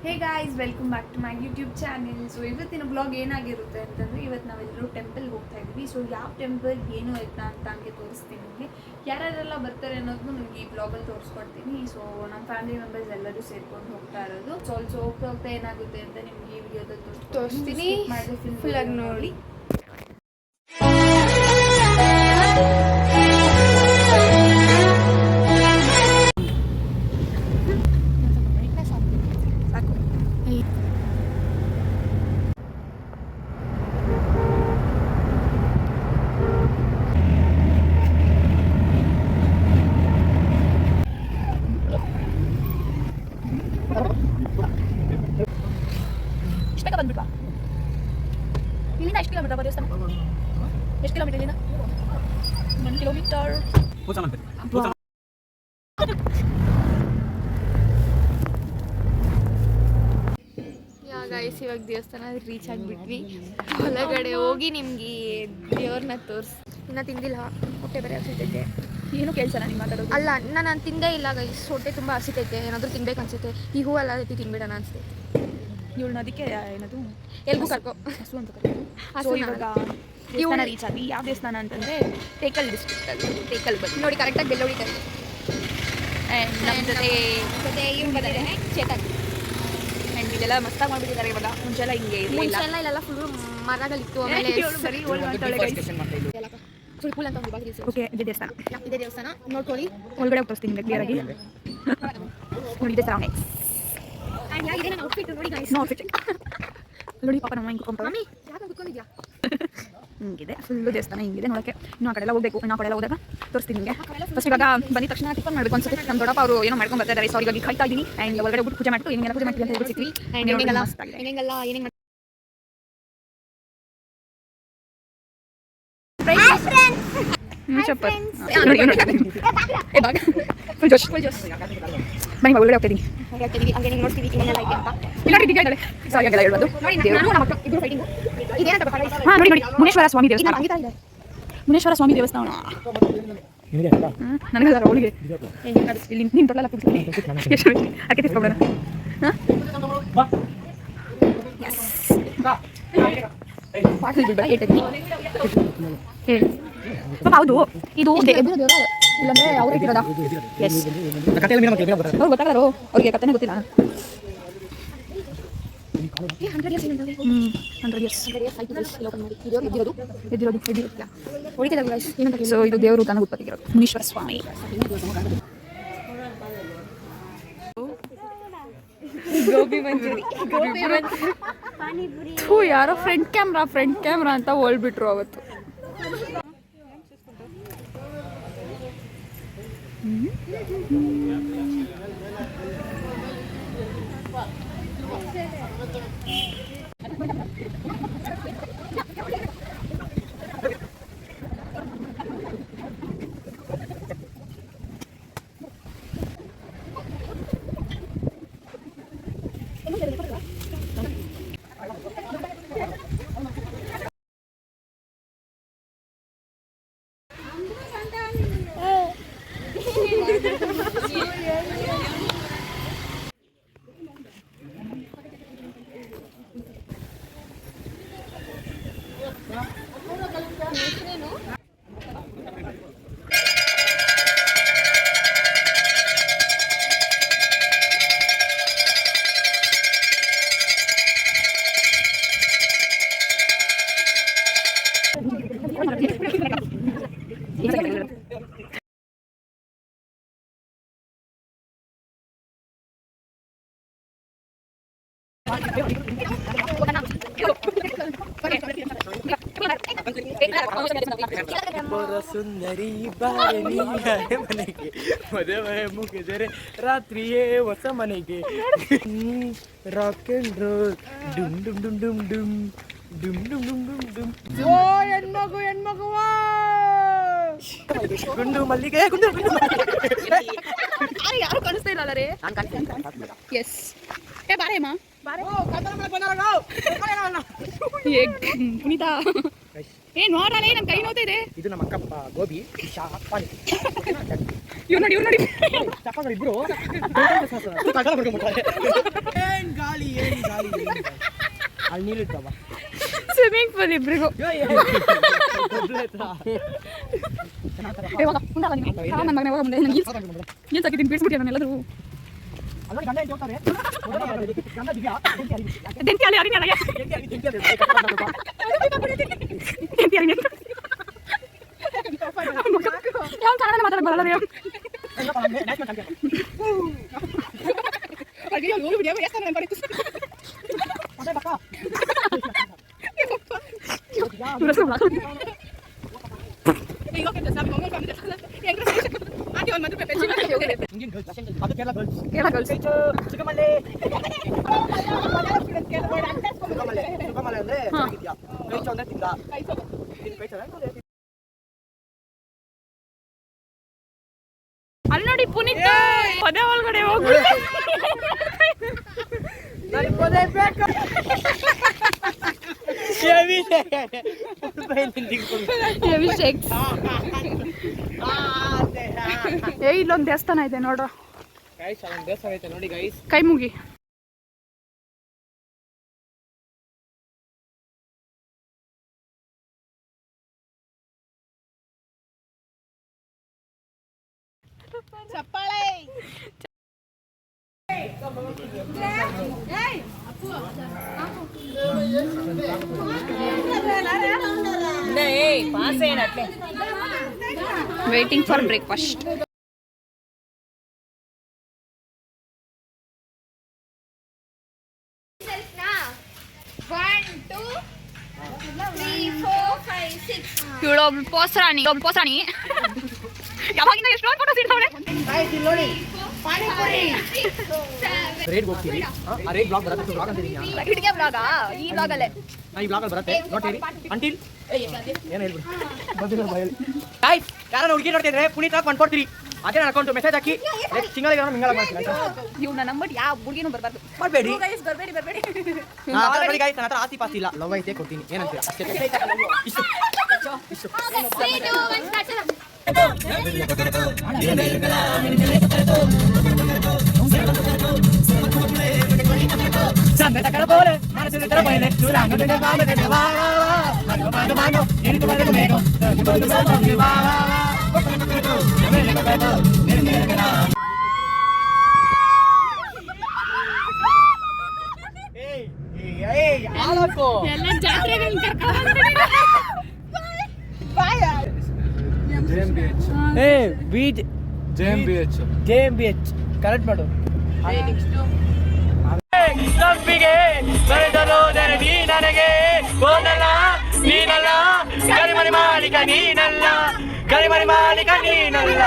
Hey guys, welcome back to my YouTube channel. So ಇವತ್ತಿನ blog ಏನಾಗಿರುತ್ತೆ ಅಂತಂದರೆ, ಇವತ್ತು ನಾವೆಲ್ಲರೂ ಟೆಂಪಲ್ಗೆ ಹೋಗ್ತಾ ಇದ್ವಿ. ಸೊ ಯಾವ ಟೆಂಪಲ್ ಏನು ಆಯ್ತಾ ಅಂತ ಹಂಗೆ ತೋರಿಸ್ತೀನಿ ನಿಮಗೆ. ಯಾರ್ಯಾರೆಲ್ಲ ಬರ್ತಾರೆ ಅನ್ನೋದನ್ನು ನಿಮಗೆ ಈ ಬ್ಲಾಗಲ್ಲಿ ತೋರಿಸ್ಕೊಡ್ತೀನಿ. ಸೊ ನಮ್ಮ ಫ್ಯಾಮಿಲಿ ಮೆಂಬರ್ಸ್ ಎಲ್ಲರೂ ಸೇರ್ಕೊಂಡು ಹೋಗ್ತಾ ಇರೋದು. ಸೊ ಅಲ್ಲಿ ಹೋಗ್ತಾ ಹೋಗ್ತಾ ಏನಾಗುತ್ತೆ ಅಂತ ನಿಮಗೆ ಈ ವಿಡಿಯೋದಲ್ಲಿ ತೋರಿಸ್ತೀನಿ. ಮಾಡಿದ್ರೆ ಫುಲ್ ಆಗಿ ನೋಡಿ. ಬಂದ್ಬಿಟ್ವಾ ಇಲ್ಲಿಂದ ಎಷ್ಟು ಕಿಲೋಮೀಟರ್ ದೇವಸ್ಥಾನ? ಎಷ್ಟು ಕಿಲೋಮೀಟರ್ ಇಲ್ಲಿಂದ? 1 ಕಿಲೋಮೀಟರ್. ಗೈಸ್, ಇವಾಗ ದೇವಸ್ಥಾನ ರೀಚ್ ಆಗಿಬಿಟ್ವಿ. ಹೊಲಗಡೆ ಹೋಗಿ ನಿಮ್ಗೆ ದೇವ್ರನ್ನ ತೋರಿಸಿ. ಇನ್ನು ತಿಂದಿಲ್ಲ, ಹೊಟ್ಟೆ ಬೇರೆ ಹಸಿತೈತೆ. ಏನು ಕೇಳಿಸಲ್ಲ ನೀವು ಮಾತಾಡೋದು. ಅಲ್ಲ, ನಾನು ತಿಂದೇ ಇಲ್ಲ ಗೈಸ್. ಹೊಟ್ಟೆ ತುಂಬ ಹಸಿತೈತೆ. ಏನಾದರೂ ತಿನ್ಬೇಕು ಅನ್ಸುತ್ತೆ. ಈ ಹೂವೆಲ್ಲ ರೀತಿ ತಿನ್ಬಿಡೋಣ ಅನಿಸ್ತೈತೆ. ಇವಳನ್ನ ಅದಕ್ಕೆ ಏನದು ಎಲ್ಗೂ ಕರ್ಕೊ ಹಸು ಅಂತ ಹಸು. ಇವಾಗ ದೇವಸ್ಥಾನ ರೀಚ್ ಆಗಿ ಯಾವ ದೇವಸ್ಥಾನ ಅಂತಂದರೆ ಟೇಕಲ್ ಡಿಸ್ಟ್ರಿಕ್ಟಲ್ಲಿ ಟೇಕಲ್ ಬಂದು ನೋಡಿ ಕರೆಕ್ಟಾಗಿ ಬೆಲ್ಲೋಡಿ ಕಡೆ. ಆ್ಯಂಡ್ ನಮ್ಮ ಜೊತೆ ಇವ್ರು ಬಂದಿದ್ದಾರೆ ಚೇತನ್. ಆ್ಯಂಡ್ ಇದೆಲ್ಲ ಮಸ್ತಾಗಿ ಮಾಡಿಬಿಟ್ಟಿದ್ದಾರೆ ಇವಾಗ. ಮುಂಚೆಲ್ಲ ಹಿಂಗೆ ಮುಂಚೆಲ್ಲ ಇಲ್ಲೆಲ್ಲ ಫುಲ್ಲು ಮರಗಳಿತ್ತು. ಆಮೇಲೆ ಬರೀ ಫುಲ್ ಅಂತ ಒಂದು ಓಕೆ. ಇದೇ ದೇವಸ್ಥಾನ ನೋಡ್ಕೊಳ್ಳಿ. ಒಳಗಡೆ ತೋರಿಸ್ತೀನಿ ನಿಮಗೆ ಕ್ಲಿಯರಾಗಿ. ನೋಡಿ ಇದೆ ಸರೌಂಡಿಂಗ್ಸ್. ನೋಡಿ ಪಾಪ ನಮ್ಮ ಹಿಂಗೆ ಹಿಂಗಿದೆ ಫುಲ್ಲು ದೇವಸ್ಥಾನ ಹಿಂಗಿದೆ ನೋಡೋಕ್ಕೆ. ಇನ್ನು ಆ ಕಡೆ ಎಲ್ಲ ಹೋಗಬೇಕು. ಇನ್ನು ಆ ಕಡೆ ಎಲ್ಲ ಹೋದಾಗ ತೋರಿಸ್ತೀನಿ ನಿಮಗೆ. ಫಸ್ಟ್ ಇವಾಗ ಬಂದಿದ ತಕ್ಷಣ ಟಿಫನ್ ಮಾಡಬೇಕು ಅನ್ಸುತ್ತೆ. ನಮ್ಮ ದೊಡ್ಡಪ್ಪ ಅವರು ಏನೋ ಮಾಡ್ಕೊಂಡು ಬರ್ತಾ ಇದ್ದಾರೆ. ಸಾರಿ, ಇವಾಗ ಕಾಯ್ತಾ ಇದ್ದೀನಿ. ಆ್ಯಂಡ್ ಒಳಗಡೆ ಹೋಗಿ ಪೂಜೆ ಮಾಡ್ತು ಏನೆಲ್ಲ ಪೂಜೆ ಮಾಡ್ತೀವಿ ಅಂತ ಹೇಳ್ಬಿಡ್ತೀವಿ. ಏನೇನು ಬನ್ನಿ ಒಳಗಡೆ ಹೋಗ್ತಿದ್ದೀನಿ. ಹಾಂ, ನೋಡಿ ಮುನೇಶ್ವರ ಸ್ವಾಮಿ ದೇವಸ್ಥಾನ. ಮುನೇಶ್ವರ ಸ್ವಾಮಿ ದೇವಸ್ಥಾನ ನನಗೆ ಅವಳಿಗೆ ಇಲ್ಲಿ ನಿನ್ನ ತೊಳೆಲ್ಲ ಕೂಗ್ತೀನಿ. ಅದಕ್ಕೆ ತಿಳ್ಕೊಬೇಡ. ಹೇಳಿ ಹೌದು, ಇದು ಇಲ್ಲಂದ್ರೆ ಅವ್ರು ಇಟ್ಟಿರೋದಾ? ಎಸ್, ಅವ್ರು ಗೊತ್ತಾಗಲ್ಲ. ಅವ್ರಿಗೆ ಕಥೆನೇ ಗೊತ್ತಿಲ್ಲ. 100 years ಸೊ ಇದು ದೇವರು ತಾನು ಉತ್ಪತ್ತಿಗಿರೋದು ಮುನೀಶ್ವರ ಸ್ವಾಮಿ. ಗೋಬಿ ಮಂಚೂರಿ ಯಾರೋ ಫ್ರಂಟ್ ಕ್ಯಾಮ್ರಾ ಅಂತ ಹೋಲ್ಬಿಟ್ರು ಅವತ್ತು. ಸುಂದರಿ ಬಾರಿ ಮನೆಗೆ ಮದುವೆ ಮುಗಿದರೆ ರಾತ್ರಿಯೇ ಹೊಸ ಮನೆಗೆ. ರಾಕ್ ಅಂಡ್ ರೋಲ್ ಡುಮ್ ಡುಮ್ ಡುಮ್ ಡುಮ್ ಡುಮ್ ಡುಮ್ ಡುಮ್ ಡುಮ್ ಡುಮ್ ಡುಮ್. ಓ ಹೆಣ್ಮಗುವ ಗುಂಡು ಮಲ್ಲಿಗೆ ಗುಂಡು ಯಾರು ಕಾಣಿಸ್ತಾ ಇಲ್ಲ ರೇ. ಎಸ್, ಏ ಬಾರೇ ಅಮ್ಮ ಬಾರೆ. ಪುನೀತಾ ಏನ್ ನೋಡಲ್ಲ, ನಮ್ ಕೈ ನೋತಾ ಇದೆ. ಇದು ನಮ್ಮ ಅಕ್ಕಪ್ಪ ಗೋಬಿ ಇವ್ ನೋಡಿ ಇಬ್ರು ಗಾಳಿ ಅಲ್ಲಿ ನೀರು ಇತ್ತವ ಸ್ವಿಮ್ಮಿಂಗ್ ಪೂಲ್ ಇಬ್ರಿಗೂ. ಅಲ್ಲಿ ನೋಡಿ ಪುನೀತ್ ಪದೇ ಒಳಗಡೆ ಹೋಗಿ ಇಲ್ಲೊಂದು ದೇವಸ್ಥಾನ ಇದೆ ನೋಡ್ರ. ದೇವಸ್ಥಾನ ಐತೆ ನೋಡಿ ಗೈಸ್. ಕೈ ಮುಗಿ. ಚಪ್ಪಾಳೆ. Waiting for breakfast. ಇವಳು ಒಬ್ಳು ಪೋಸ್ರಾಣಿ ಯಾವಾಗಿಂದ ಎಷ್ಟು ಫೋಟೋಸ್ ಇಡ್ತಾವ್ರೆ. ರೇಟ್ ಹೋಗ್ತೀವಿ. ಆ ರೇಟ್ ಬ್ಲಾಗ್ ಬರುತ್ತೆ. ಬ್ಲಾಗ್ ಅಂತ ಇದೀನಿ. ಹಿಡಿಗೆ ಬ್ಲಾಗ ಈ ಬ್ಲಾಗಲ್ಲೇ. ಈ ಬ್ಲಾಗ್ ಅಲ್ಲಿ ಬರುತ್ತೆ. ನೋಟ್ ಹೇಳಿ. ಅಂಟಿಲ್ ಏನು ಹೇಳ್ಬಿಡು. ಬಂದಿಲ್ಲ ಬಾಯಲ್ಲಿ. ಗೈಸ್ ಯಾರು ಹುಡುಗಿ ನೋಡ್ತಾ ಇದ್ರೆ ಪುನೀತ್ ಹಾಕಿ ಮಾಡ್ಕೊಡ್ತೀರಿ. ಅದೇ ನನ್ನ ಅಕೌಂಟ್ ಮೆಸೇಜ್ ಹಾಕಿ ಸಿಂಗಲ್ ಏನೋ ಮಿಂಗಲ್ ಮಾಡ್ತೀನಿ. ಇವ್ನ ನಂಬರ್ ಯಾವ ಹುಡುಗಿನೂ ಬರಬಾರ್ದು. ಮಾಡಬೇಡಿ. ಗೈಸ್ ಬರಬೇಡಿ. ಆಲ್ರೆಡಿ ಗೈಸ್ ನನ್ನ ಹತ್ರ ಆಸ್ತಿ ಪಾಸ್ತಿ ಇಲ್ಲ. ಲವ್ ಐತೆ ಕೊಡ್ತೀನಿ. ಏನಂತೀರಾ? ಅಷ್ಟೇ. ಇಷ್ಟು. ಎಲ್ಲ ಜಾತ್ರೆಗಳು JMBH ಕರೆಕ್ಟ್ ಮಾಡು. ತಪ್ಪಿಗೆ ಬರೆದೋದರೆ ನೀ ನನಗೆ ಹೋನಲ್ಲ ನೀನಲ್ಲ ಗರಿಮರಿ ಮಾಲೀಕ ನೀನಲ್ಲ ಗರಿಮರಿ ಮಾಲೀಕ ನೀನಲ್ಲ.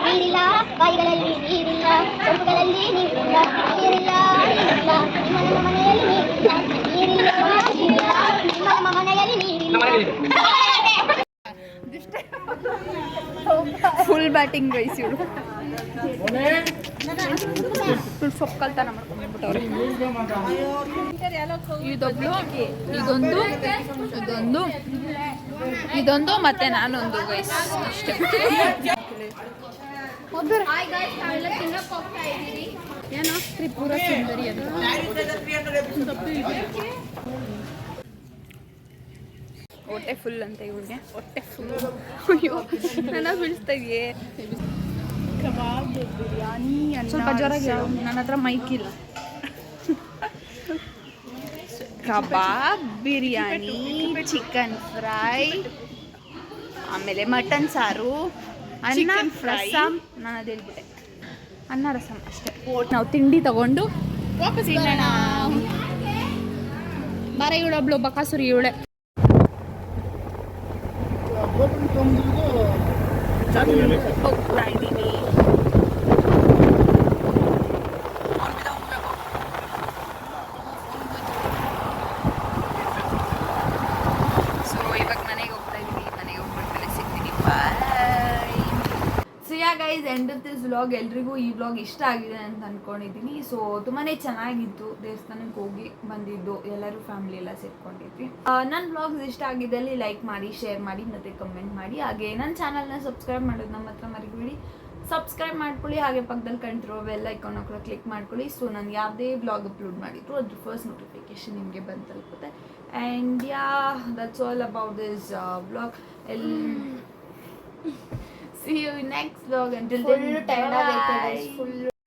ನೀರಿಲ್ಲ ಬಾಯಿಗಳಲ್ಲಿ ನೀರಿಲ್ಲ ಸೊಪ್ಪುಗಳಲ್ಲಿ ನೀರಿಲ್ಲ ನೀರಿಲ್ಲ ನೀರಿಲ್ಲ ನಿಮ್ಮ ಮನೆಯಲ್ಲಿ ನೀರಿಲ್ಲ ನೀರಿಲ್ಲ ನಿಮ್ಮ ಮನೆಯಲ್ಲಿ ನೀರಿಲ್ಲ. ಫುಲ್ ಬ್ಯಾಟಿಂಗ್ ಗೈಸ್ ಇವ್ರು. ಫುಲ್ ಸೊಪ್ಪು ಕಲ್ತಾನ ಮಾಡ್ಕೊಂಡ್ಬಿಟ್ಟವ್ರೆ. ಇದೊಂದು ಮತ್ತೆ ನಾನೊಂದು ಗೈಸ್ ಅಷ್ಟೇ. ಏನೋ ತ್ರಿಪುರ ಸುಂದರಿ ಅಂತ ಹೊಟ್ಟೆ ಫುಲ್ ಅಂತ ಇವ್ರಿಗೆ. ಹೊಟ್ಟೆ ಫುಲ್. ಅಯ್ಯೋ ನನ್ನ ಬೀಳಿಸ್ತಾ ಇದೆಯೇ. ಕಬಾಬ್ ಬಿರಿಯಾನಿ ಸ್ವಲ್ಪ ಜೋರಾಗಿ ನನ್ನ ಹತ್ರ ಮೈಕ್ ಇಲ್ಲ. ಕಬಾಬ್ ಬಿರಿಯಾನಿ ಚಿಕನ್ ಫ್ರೈ ಆಮೇಲೆ ಮಟನ್ ಸಾರು ಅನ್ನ ರಸಮ್. ನಾನು ಅದು ಹೇಳ್ಬಿಟ್ಟೆ ಅನ್ನ ರಸಮ್ ಅಷ್ಟೇ. ನಾವು ತಿಂಡಿ ತಗೊಂಡು ವಾಪಸ್ ತಿನ್ನೋಣ. ಬಾರೆ ಇವಳೊಬ್ಳು ಬಕಾಸುರಿ ಇವಳೆ. ಹೋಗ್ತಾ ಇದ್ದೀವಿ. ಸೊ ಇವಾಗ ಮನೆಗೆ ಹೋಗ್ತಾ ಇದ್ದೀವಿ. ಮನೆಗೆ ಹೋಗ್ಬಿಟ್ಮೇಲೆ ಸಿಗ್ತೀನಿ. Bye. So ya guys, end of this vlog. ಎಲ್ರಿಗೂ ಈ ವ್ಲಾಗ್ ಇಷ್ಟ ಆಗಿದೆ ಅಂತ ಅಂದ್ಕೊಂಡಿದ್ದೀನಿ. ಸೊ ತುಂಬಾ ಚೆನ್ನಾಗಿತ್ತು. ದೇವಸ್ಥಾನಕ್ಕೆ ಹೋಗಿ ಬಂದಿದ್ದು ಎಲ್ಲರೂ ಫ್ಯಾಮಿಲಿ ಎಲ್ಲ ಸೇರ್ಕೊಂಡಿದ್ವಿ. ನನ್ನ ವ್ಲಾಗ್ಸ್ ಇಷ್ಟ ಆಗಿದ್ದಲ್ಲಿ ಲೈಕ್ ಮಾಡಿ, ಶೇರ್ ಮಾಡಿ ಮತ್ತು ಕಮೆಂಟ್ ಮಾಡಿ. ಹಾಗೆ ನನ್ನ ಚಾನಲ್ನ ಸಬ್ಸ್ಕ್ರೈಬ್ ಮಾಡೋದು ನಮ್ಮ ಹತ್ರ ಮರಿಬೇಡಿ. ಸಬ್ಸ್ಕ್ರೈಬ್ ಮಾಡ್ಕೊಳ್ಳಿ. ಹಾಗೆ ಪಕ್ಕದಲ್ಲಿ ಕಾಣ್ತಿರೋ ಬೆಲ್ ಐಕಾನ್ ಕೂಡ ಕ್ಲಿಕ್ ಮಾಡ್ಕೊಳ್ಳಿ. ಸೊ ನಾನು ಯಾವುದೇ ವ್ಲಾಗ್ ಅಪ್ಲೋಡ್ ಮಾಡಿದ್ರು ಅದ್ರ ಫಸ್ಟ್ ನೋಟಿಫಿಕೇಶನ್ ನಿಮಗೆ ಬಂದು ತಲುಪುತ್ತೆ. And ya, that's all about this vlog. See you in next vlog. Until then, bye.